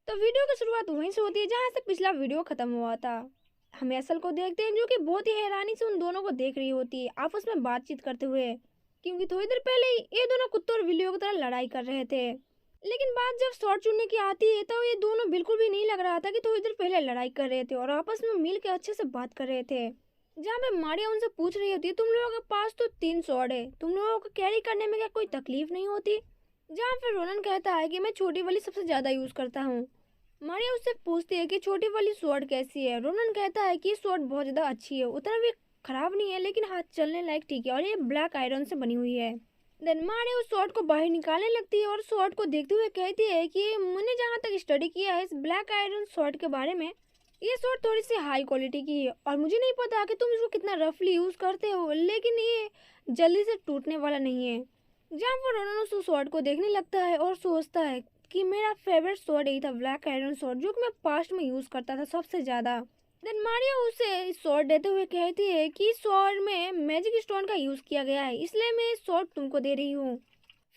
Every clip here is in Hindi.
तो वीडियो की शुरुआत वहीं से होती है जहां से पिछला वीडियो खत्म हुआ था। हम एसल को देखते हैं जो कि बहुत ही हैरानी से उन दोनों को देख रही होती है आपस में बातचीत करते हुए, क्योंकि थोड़ी देर पहले ही ये दोनों कुत्तों और बिल्लियों की तरह लड़ाई कर रहे थे। लेकिन बात जब शॉर्ट चुनने की आती है तो ये दोनों बिल्कुल भी नहीं लग रहा था कि थोड़ी देर पहले लड़ाई कर रहे थे और आपस में मिल के अच्छे से बात कर रहे थे। जहाँ पे मारिया उनसे पूछ रही होती है, तुम लोगों के पास तो 3 स्वॉर्ड है, तुम लोगों को कैरी करने में क्या कोई तकलीफ नहीं होती? जहाँ फिर रोनन कहता है कि मैं छोटी वाली सबसे ज्यादा यूज करता हूँ। मारिया उससे पूछती है कि छोटी वाली स्वॉर्ड कैसी है। रोनन कहता है कि स्वॉर्ड बहुत ज्यादा अच्छी है, उतना भी खराब नहीं है, लेकिन हाथ चलने लायक ठीक है और ये ब्लैक आयरन से बनी हुई है। देन मारिया उस स्वॉर्ड को बाहर निकालने लगती है और स्वॉर्ड को देखते हुए कहती है कि मैंने जहाँ तक स्टडी किया है इस ब्लैक आयरन स्वॉर्ड के बारे में, ये स्वॉर्ड थोड़ी सी हाई क्वालिटी की है और मुझे नहीं पता कि तुम इसको कितना रफली यूज करते हो, लेकिन ये जल्दी से टूटने वाला नहीं है। जहाँ पर रोनन उस स्वॉर्ड को देखने लगता है और सोचता है कि मेरा फेवरेट स्वॉर्ड यही था, ब्लैक आयरन स्वॉर्ड, जो कि मैं पास्ट में यूज करता था सबसे ज्यादा। देन मारिया उसे स्वॉर्ड देते हुए कहती है कि स्वॉर्ड में मैजिक स्टोन का यूज किया गया है, इसलिए मैं स्वॉर्ड तुमको दे रही हूँ।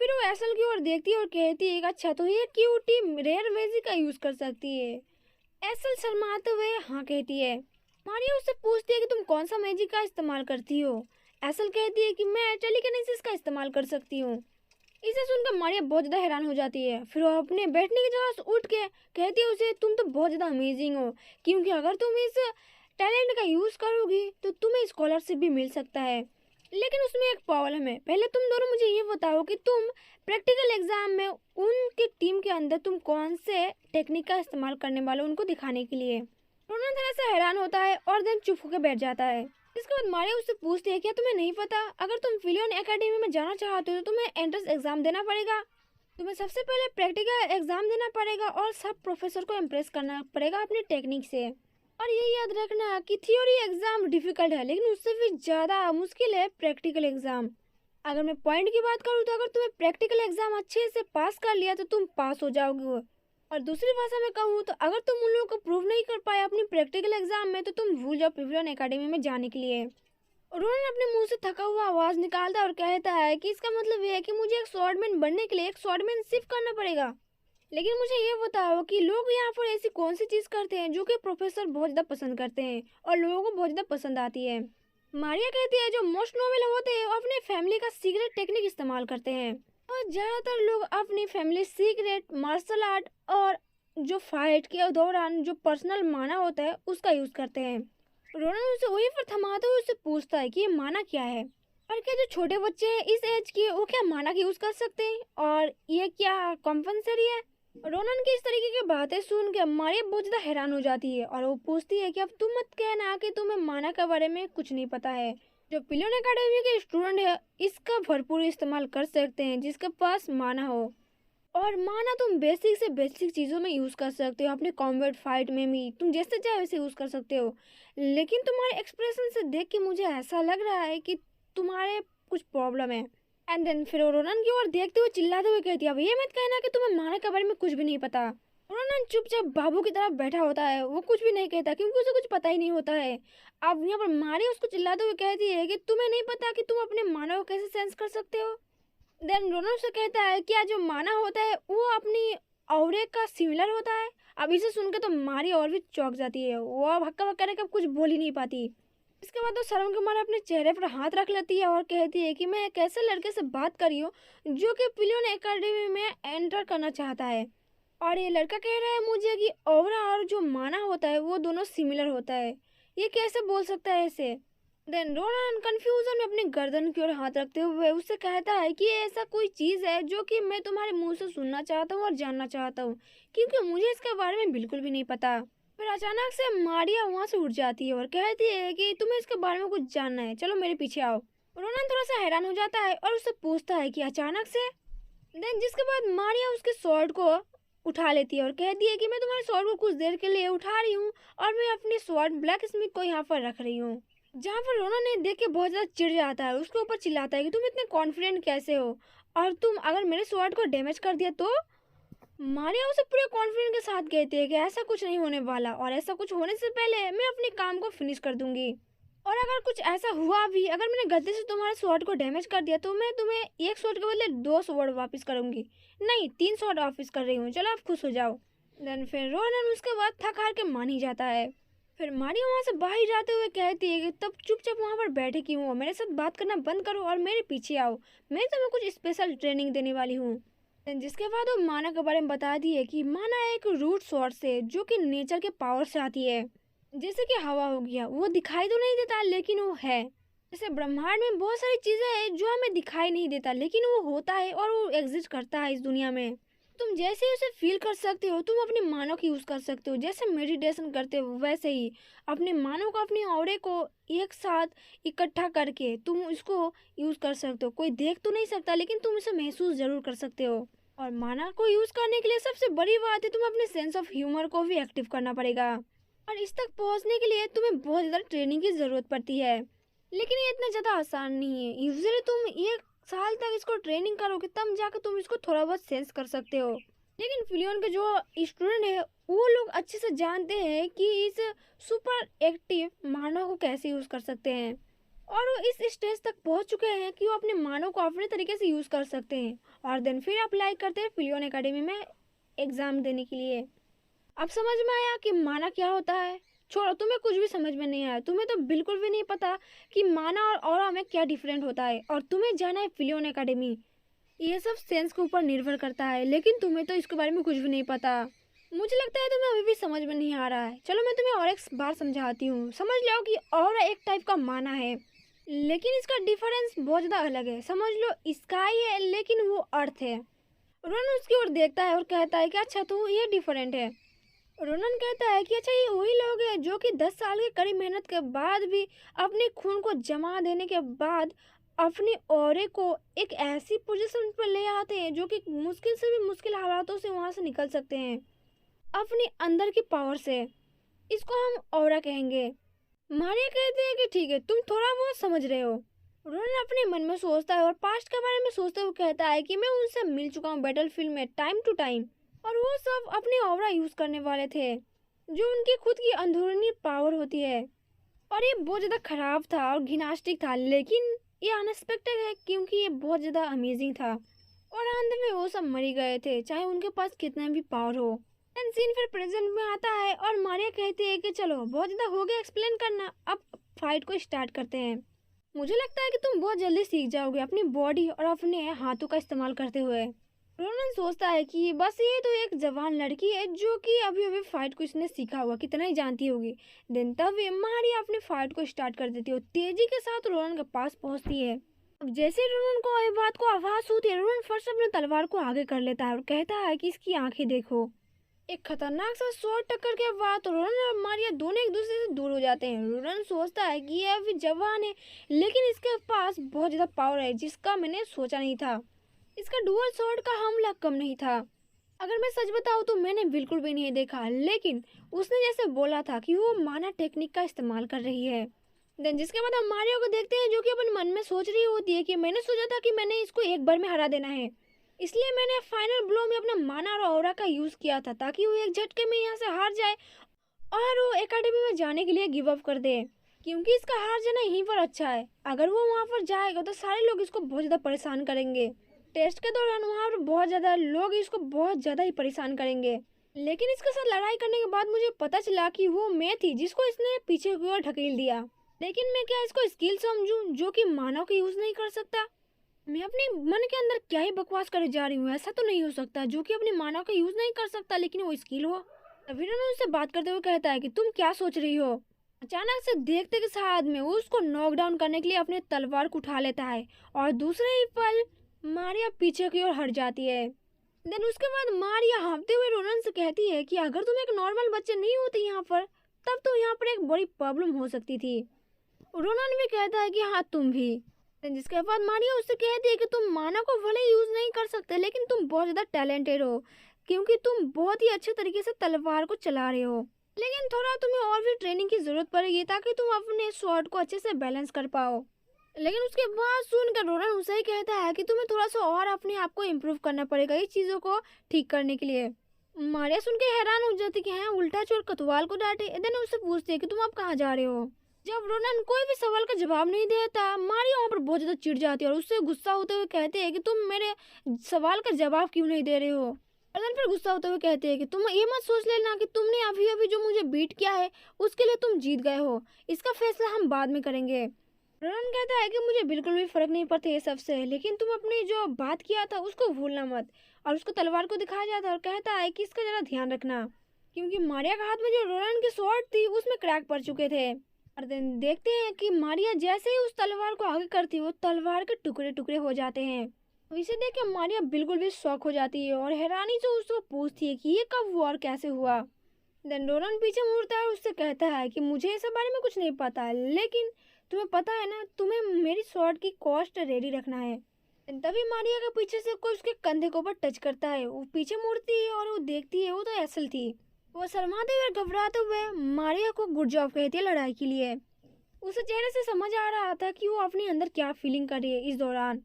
फिर वो एसल की ओर देखती है और कहती है अच्छा, तो ये क्यूटी रेयर मैजिक का यूज कर सकती है? एसल शर्माते हुए हाँ कहती है। मारिया उससे पूछती है कि तुम कौन सा मैजिक का इस्तेमाल करती हो? एसल कहती है कि मैं टेलीकिनेसिस का इस्तेमाल कर सकती हूँ। इसे सुनकर मारिया बहुत ज्यादा हैरान हो जाती है। फिर वो अपने बैठने की जगह से उठ के कहती है उसे, तुम तो बहुत ज्यादा अमेजिंग हो, क्योंकि अगर तुम इस टैलेंट का यूज करोगी तो तुम्हें स्कॉलरशिप भी मिल सकता है। लेकिन उसमें एक प्रॉब्लम है। पहले तुम दोनों मुझे ये बताओ कि तुम प्रैक्टिकल एग्जाम में उनकी टीम के अंदर तुम कौन से टेक्निक का इस्तेमाल करने वाले हो उनको दिखाने के लिए। रोनन थोड़ा सा हैरान होता है और देन चुप होकर बैठ जाता है। इसके बाद मारिया उससे पूछती है क्या तुम्हें नहीं पता, अगर तुम फिलियन एकेडमी में जाना चाहते हो तो तुम्हें एंट्रेंस एग्जाम देना पड़ेगा। तुम्हें सबसे पहले प्रैक्टिकल एग्जाम देना पड़ेगा और सब प्रोफेसर को इम्प्रेस करना पड़ेगा अपनी टेक्निक से। और ये याद रखना कि थ्योरी एग्जाम डिफिकल्ट है, लेकिन उससे भी ज़्यादा मुश्किल है प्रैक्टिकल एग्जाम। अगर मैं पॉइंट की बात करूँ तो अगर तुम्हें प्रैक्टिकल एग्जाम अच्छे से पास कर लिया तो तुम पास हो जाओगे, और दूसरी भाषा में कहूँ तो अगर तुम उन लोगों को प्रूव नहीं कर पाए अपनी प्रैक्टिकल एग्जाम में तो तुम भूल जाओ पिवलियन एकेडमी में जाने के लिए। उन्होंने अपने मुंह से थका हुआ आवाज निकालता और कहता है कि इसका मतलब ये है कि मुझे एक स्वॉर्डमैन बनने के लिए एक स्वॉर्डमैन सिर्फ करना पड़ेगा। लेकिन मुझे ये बताओ कि लोग यहाँ पर ऐसी कौन सी चीज करते हैं जो कि प्रोफेसर बहुत ज्यादा पसंद करते हैं और लोगों को बहुत ज्यादा पसंद आती है? मारिया कहती है जो मोस्ट नोबल होते हैं वो अपने फैमिली का सीक्रेट टेक्निक इस्तेमाल करते हैं, और ज्यादातर लोग अपनी फैमिली सीक्रेट मार्शल आर्ट और जो फाइट के दौरान जो पर्सनल माना होता है उसका यूज करते हैं। रोनन उसे वहीं पर थमाते हुए उससे पूछता है कि ये माना क्या है, और क्या जो छोटे बच्चे हैं इस एज के वो क्या माना का यूज कर सकते हैं, और ये क्या कंपलसरी है? रोनन की इस तरीके की बातें सुन के मारिया बहुत ज्यादा हैरान हो जाती है और वो पूछती है कि अब तुम मत कहना कि तुम्हें माना के बारे में कुछ नहीं पता है। जो पिलियन एकेडमी के स्टूडेंट है इसका भरपूर इस्तेमाल कर सकते हैं जिसके पास माना हो, और माना तुम बेसिक से बेसिक चीज़ों में यूज़ कर सकते हो, अपने कॉम्बैट फाइट में भी तुम जैसे चाहे वैसे यूज़ कर सकते हो। लेकिन तुम्हारे एक्सप्रेशन से देख के मुझे ऐसा लग रहा है कि तुम्हारे कुछ प्रॉब्लम है। एंड देन फिर वो रोनन की ओर देखते हुए चिल्लाते हुए कहती है अब ये मत कहना कि तुम्हें माना के बारे में कुछ भी नहीं पता। रोनन चुपचाप बाबू की तरफ बैठा होता है, वो कुछ भी नहीं कहता क्योंकि उसे कुछ पता ही नहीं होता है। अब यहाँ पर मारी उसको चिल्लाते हुए कहती है कि तुम्हें नहीं पता कि तुम अपने माना को कैसे सेंस कर सकते हो। देन रोनन से कहता है क्या जो माना होता है वो अपनी औरे का सिमिलर होता है? अब इसे सुनकर तो मारी और भी चौंक जाती है, वो अब हक्का बक्का रह के अब कुछ बोल ही नहीं पाती। इसके बाद वो शर्म के मारे अपने चेहरे पर हाथ रख लेती है और कहती है कि मैं एक ऐसे लड़के से बात कर रही हूँ जो कि पिलियन एकेडमी में एंटर करना चाहता है, और ये लड़का कह रहा है मुझे कि औरा और जो माना होता है वो दोनों सिमिलर होता है, ये कैसे बोल सकता है ऐसे? देन रोनान कंफ्यूजन में अपनी गर्दन की ओर हाथ रखते हुए उससे कहता है कि ये ऐसा कोई चीज़ है जो कि मैं तुम्हारे मुंह से सुनना चाहता हूँ और जानना चाहता हूँ, क्योंकि मुझे इसके बारे में बिल्कुल भी नहीं पता। फिर अचानक से मारिया वहाँ से उठ जाती है और कहती है कि तुम्हें इसके बारे में कुछ जानना है, चलो मेरे पीछे आओ। रोनान थोड़ा सा हैरान हो जाता है और उससे पूछता है कि अचानक से? देन जिसके बाद मारिया उसके स्वॉर्ड को उठा लेती है और कहती है कि मैं तुम्हारे स्वॉर्ड को कुछ देर के लिए उठा रही हूँ और मैं अपने स्वॉर्ड ब्लैक स्मिथ को यहाँ पर रख रही हूँ। जहाँ पर रोना ने देख के बहुत ज्यादा चिढ़ जाता है, उसके ऊपर चिल्लाता है कि तुम इतने कॉन्फिडेंट कैसे हो, और तुम अगर मेरे स्वॉर्ड को डैमेज कर दिया तो? मारिया उसे पूरे कॉन्फिडेंस के साथ कहती है कि ऐसा कुछ नहीं होने वाला, और ऐसा कुछ होने से पहले मैं अपने काम को फिनिश कर दूंगी, और अगर कुछ ऐसा हुआ भी, अगर मैंने गलती से तुम्हारे स्वॉर्ड को डैमेज कर दिया तो मैं तुम्हें एक स्वॉर्ड के बदले 2 स्वॉर्ड वापस करूंगी, नहीं 3 स्वॉर्ड वापस कर रही हूँ, चलो आप खुश हो जाओ। देन फिर रोनन उसके बाद थक हार के मान ही जाता है। फिर मारिया वहाँ से बाहर जाते हुए कहती है कि तब चुपचाप वहाँ पर बैठे क्यों हो, मेरे साथ बात करना बंद करो और मेरे पीछे आओ, मैं तुम्हें कुछ स्पेशल ट्रेनिंग देने वाली हूँ। जिसके बाद वो माना के बारे में बताती है कि माना एक रूट सोर्स है जो कि नेचर के पावर से आती है, जैसे कि हवा हो गया, वो दिखाई तो नहीं देता लेकिन वो है। जैसे ब्रह्मांड में बहुत सारी चीजें हैं जो हमें दिखाई नहीं देता लेकिन वो होता है और वो एग्जिस्ट करता है इस दुनिया में। तुम जैसे ही उसे फील कर सकते हो, तुम अपने मानव की यूज कर सकते हो, जैसे मेडिटेशन करते हो वैसे ही अपने मानव को, अपनी ऑरे को एक साथ इकट्ठा करके तुम इसको यूज कर सकते हो। कोई देख तो नहीं सकता लेकिन तुम इसे महसूस जरूर कर सकते हो। और माना को यूज करने के लिए सबसे बड़ी बात है, तुम्हें अपने सेंस ऑफ ह्यूमर को भी एक्टिव करना पड़ेगा। और इस तक पहुंचने के लिए तुम्हें बहुत ज़्यादा ट्रेनिंग की ज़रूरत पड़ती है, लेकिन ये इतना ज़्यादा आसान नहीं है। यूजुअली तुम 1 साल तक इसको ट्रेनिंग करोगे तब जाकर तुम इसको थोड़ा बहुत सेंस कर सकते हो। लेकिन फिलियन के जो स्टूडेंट है वो लोग अच्छे से जानते हैं कि इस सुपर एक्टिव मानव को कैसे यूज़ कर सकते हैं, और वो इस स्टेज तक पहुंच चुके हैं कि वो अपने मानव को अपने तरीके से यूज़ कर सकते हैं और देन फिर अप्लाई करते हैं फिलियन एकेडमी में एग्ज़ाम देने के लिए। अब समझ में आया कि माना क्या होता है? छोड़ो, तुम्हें कुछ भी समझ में नहीं आया, तुम्हें तो बिल्कुल भी नहीं पता कि माना और ऑरा में क्या डिफरेंट होता है, और तुम्हें जाना है फिलियन एकेडमी। ये सब सेंस के ऊपर निर्भर करता है, लेकिन तुम्हें तो इसके बारे में कुछ भी नहीं पता। मुझे लगता है तुम्हें अभी भी समझ में नहीं आ रहा है। चलो मैं तुम्हें और एक बार समझाती हूँ। समझ लो कि ऑरा एक टाइप का माना है, लेकिन इसका डिफरेंस बहुत ज़्यादा अलग है। समझ लो स्काई है लेकिन वो अर्थ है। रोनन उसकी ओर देखता है और कहता है कि अच्छा तो ये डिफरेंट है। रोनन कहता है कि अच्छा ये वही लोग हैं जो कि 10 साल की कड़ी मेहनत के बाद भी अपने खून को जमा देने के बाद अपनी ऑरे को एक ऐसी पोजीशन पर ले आते हैं जो कि मुश्किल से भी मुश्किल हालातों से वहां से निकल सकते हैं अपने अंदर की पावर से। इसको हम ऑरा कहेंगे। मारिया कहते हैं कि ठीक है, तुम थोड़ा बहुत समझ रहे हो। रोनन अपने मन में सोचता है और पास्ट के बारे में सोचते हुए कहता है कि मैं उनसे मिल चुका हूँ बैटलफील्ड में टाइम टू टाइम, और वो सब अपनी ऑरा यूज करने वाले थे जो उनकी खुद की अंदरूनी पावर होती है। और ये बहुत ज़्यादा खराब था और घिनास्टिक था, लेकिन ये अनएक्सपेक्टेड है क्योंकि ये बहुत ज़्यादा अमेजिंग था। और अंत में वो सब मर ही गए थे चाहे उनके पास कितना भी पावर हो। एंड सीन फिर प्रेजेंट में आता है और मारिया कहती है कि चलो बहुत ज़्यादा हो गया एक्सप्लेन करना, अब फाइट को स्टार्ट करते हैं। मुझे लगता है कि तुम बहुत जल्दी सीख जाओगे अपनी बॉडी और अपने हाथों का इस्तेमाल करते हुए। रोनन सोचता है कि बस ये तो एक जवान लड़की है जो कि अभी अभी फाइट को इसने सीखा हुआ, कितना ही जानती होगी। दिन तब मारिया अपने फाइट को स्टार्ट कर देती है, तेजी के साथ रोनन के पास पहुंचती है। अब जैसे रोनन को ये बात को आवाज होती है, रोनन फर्स्ट अपने तलवार को आगे कर लेता है और कहता है कि इसकी आंखें देखो। एक खतरनाक सा शॉट टक्कर के बाद रोनन और मारिया दोनों एक दूसरे से दूर हो जाते हैं। रोनन सोचता है कि ये अभी जवान है लेकिन इसके पास बहुत ज़्यादा पावर है जिसका मैंने सोचा नहीं था। इसका डुअल शॉट का हमला कम नहीं था। अगर मैं सच बताऊं तो मैंने बिल्कुल भी नहीं देखा, लेकिन उसने जैसे बोला था कि वो माना टेक्निक का इस्तेमाल कर रही है। देन जिसके बाद हम मारिया को देखते हैं जो कि अपन मन में सोच रही होती है कि मैंने सोचा था कि मैंने इसको एक बार में हरा देना है, इसलिए मैंने फाइनल ब्लो में अपना माना और ऑरा का यूज किया था ताकि वो एक झटके में यहाँ से हार जाए और वो एकेडमी में जाने के लिए गिव अप कर दे, क्योंकि इसका हार जाना यहीं पर अच्छा है। अगर वो वहाँ पर जाएगा तो सारे लोग इसको बहुत ज़्यादा परेशान करेंगे। टेस्ट के दौरान वहाँ पर बहुत ज़्यादा लोग इसको बहुत ज़्यादा ही परेशान करेंगे, लेकिन इसके साथ लड़ाई करने के बाद मुझे पता चला कि वो मैं थी जिसको इसने पीछे की ओर ढकेल दिया। लेकिन मैं क्या इसको स्किल समझूं जो कि मानव का यूज़ नहीं कर सकता? मैं अपने मन के अंदर क्या ही बकवास करे जा रही हूँ। ऐसा तो नहीं हो सकता जो कि अपने मानव का यूज़ नहीं कर सकता लेकिन वो स्किल हो। तभी रोनन उससे बात करते हुए कहता है कि तुम क्या सोच रही हो। अचानक से देखते के साथ में वो उसको नॉक डाउन करने के लिए अपने तलवार को उठा लेता है और दूसरे ही पल मारिया पीछे की ओर हट जाती है। देन उसके बाद मारिया हाँफते हुए रोनन से कहती है कि अगर तुम एक नॉर्मल बच्चे नहीं होते यहाँ पर, तब तो यहाँ पर एक बड़ी प्रॉब्लम हो सकती थी। रोनन भी कहता है कि हाँ तुम भी। जिसके बाद मारिया उससे कहती है कि तुम माना को भले यूज नहीं कर सकते लेकिन तुम बहुत ज़्यादा टैलेंटेड हो क्योंकि तुम बहुत ही अच्छे तरीके से तलवार को चला रहे हो, लेकिन थोड़ा तुम्हें और भी ट्रेनिंग की ज़रूरत पड़ेगी ताकि तुम अपने शॉट को अच्छे से बैलेंस कर पाओ। लेकिन उसके बाद सुनकर रोनन उसे ही कहता है कि तुम्हें थोड़ा सा और अपने आप को इम्प्रूव करना पड़ेगा इस चीज़ों को ठीक करने के लिए। मारिया सुन के हैरान हो जाती कि हाँ उल्टा चोर कतवाल को डांटे। देन उससे पूछती है कि तुम अब कहाँ जा रहे हो। जब रोनन कोई भी सवाल का जवाब नहीं देता, मारिया वहाँ पर बहुत ज़्यादा चिढ़ जाती है और उससे गुस्सा होते हुए कहते हैं कि तुम मेरे सवाल का जवाब क्यों नहीं दे रहे हो। अर्दन फिर गुस्सा होते हुए कहते हैं कि तुम ये मत सोच लेना कि तुमने अभी अभी जो मुझे बीट किया है उसके लिए तुम जीत गए हो, इसका फैसला हम बाद में करेंगे। रोलन कहता है कि मुझे बिल्कुल भी फर्क नहीं पड़ता ये सब से, लेकिन तुम अपनी जो बात किया था उसको भूलना मत। और उसको तलवार को दिखाया जाता है और कहता है कि इसका जरा ध्यान रखना, क्योंकि मारिया के हाथ में जो रोलन की स्वॉर्ड थी उसमें क्रैक पड़ चुके थे। और दिन देखते हैं कि मारिया जैसे ही उस तलवार को आगे करती है वो तलवार के टुकड़े टुकड़े हो जाते हैं। तो इसे देख के मारिया बिल्कुल भी शॉक हो जाती है और हैरानी से उसको पूछती है कि ये कब हुआ और कैसे हुआ। देन रोलन पीछे मुड़ता है और उससे कहता है कि मुझे इस बारे में कुछ नहीं पता है, लेकिन तुम्हें पता है ना, तुम्हें मेरी स्वॉर्ड की कॉस्ट रेडी रखना है। तभी मारिया के पीछे से कोई उसके कंधे को ऊपर टच करता है, वो पीछे मुड़ती है और वो देखती है वो तो एसल थी। वो शर्माते हुए और घबराते हुए मारिया को गुड जॉब कहती है लड़ाई के लिए। उसे चेहरे से समझ आ रहा था कि वो अपने अंदर क्या फीलिंग कर रही है इस दौरान।